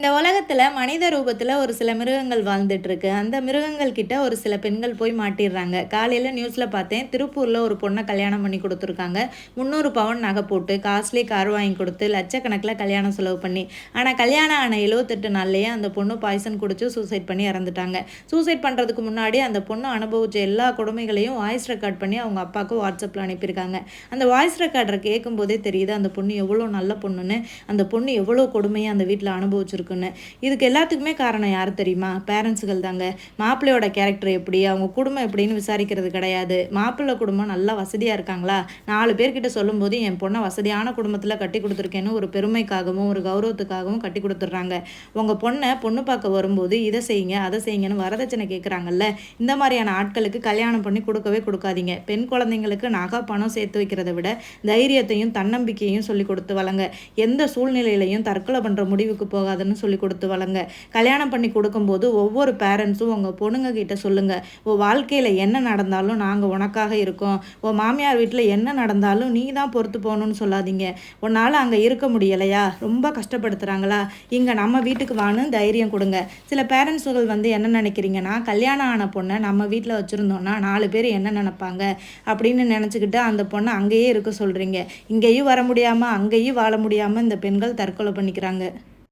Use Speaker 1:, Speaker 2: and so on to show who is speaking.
Speaker 1: இந்த உலகத்துல மனித ரூபத்துல ஒரு சில மிருகங்கள் வாழ்ந்துட்டு இருக்கு. அந்த மிருகங்கள் கிட்ட ஒரு சில பெண்கள் போய் மாட்டிடுறாங்க. காலையில நியூஸ்ல பார்த்தேன். திருப்பூர்ல ஒரு பொண்ண கல்யாணம் பண்ணி குடுத்துருக்காங்க. 300 பவுன் நகை போட்டு, காஸ்ட்லி கார் வாங்கி குடுத்து, லட்சக்கணக்கில கல்யாணம் செலவு பண்ணி. ஆனா கல்யாணம் ஆன 78 நாள்லயே அந்த பொண்ணு பாய்சன் குடிச்சு சூசைட் பண்ணி இறந்துட்டாங்க. சூசைட் பண்றதுக்கு முன்னாடி அந்த பொண்ணு அனுபவிச்ச எல்லா கொடுமைகளையும் வாய்ஸ் ரெக்கார்ட் பண்ணி அவங்க அப்பாவுக்கு WhatsAppல அனுப்பியிருக்காங்க. அந்த வாய்ஸ் ரெக்கார்டர கேட்கும்போதே தெரியுது அந்த பொண்ணு எவ்வளோ நல்ல பொண்ணுன்னு. அந்த பொண்ணு எவ்வளோ கொடுமைய அந்த வீட்ல அனுபவிச்சிருக்கு. இதுக்கு எல்லாத்துக்குமே காரணம் யார் தெரியுமா? பேரண்ட்ஸுகள் தாங்க. மாப்பிள்ளையோட கேரக்டர் எப்படி, அவங்க குடும்பம் எப்படின்னு விசாரிக்கிறது கிடையாது. மாப்பிள்ளை குடும்பம் நல்லா வசதியாக இருக்காங்களா, 4 பேர்கிட்ட சொல்லும்போது என் பொண்ணை வசதியான குடும்பத்தில் கட்டி கொடுத்துருக்கேன்னு ஒரு பெருமைக்காகவும் ஒரு கௌரவத்துக்காகவும் கட்டி கொடுத்துட்றாங்க. உங்கள் பொண்ணை பொண்ணு பார்க்க வரும்போது இதை செய்யுங்க அதை செய்யுங்கன்னு வரதட்சணை கேட்குறாங்கல்ல, இந்த மாதிரியான ஆட்களுக்கு கல்யாணம் பண்ணி கொடுக்கவே கொடுக்காதீங்க. பெண் குழந்தைங்களுக்கு நகை பணம் சேர்த்து வைக்கிறத விட தைரியத்தையும் தன்னம்பிக்கையும் சொல்லி கொடுத்து வளங்க. எந்த சூழ்நிலையிலையும் தற்கொலை பண்ணுற முடிவுக்கு போகாதுன்னு சொல்லி கொடுத்து வளங்க. கல்யாணம் பண்ணி கொடுக்கும்போது ஒவ்வொரு பேரண்ட்ஸும் உங்கள் பொண்ணுங்க கிட்ட சொல்லுங்கள், உன் வாழ்க்கையில் என்ன நடந்தாலும் நாங்கள் உனக்காக இருக்கோம். உன் மாமியார் வீட்டில் என்ன நடந்தாலும் நீ தான் பொறுத்து போகணும்னு சொல்லாதீங்க. உன்னால் அங்கே இருக்க முடியலையா, ரொம்ப கஷ்டப்படுத்துகிறாங்களா, இங்கே நம்ம வீட்டுக்கு வான்னு தைரியம் கொடுங்க. சில பேரண்ட்ஸுகள் என்ன நினைக்கிறீங்கன்னா, கல்யாணம் ஆன பொண்ணை நம்ம வீட்டில் வச்சுருந்தோன்னா 4 பேர் என்ன நினைப்பாங்க அப்படின்னு நினச்சிக்கிட்டு அந்த பொண்ணை அங்கேயே இருக்க சொல்கிறீங்க. இங்கேயும் வர முடியாமல் அங்கேயும் வாழ முடியாமல் இந்த பெண்கள் தற்கொலை பண்ணிக்கிறாங்க.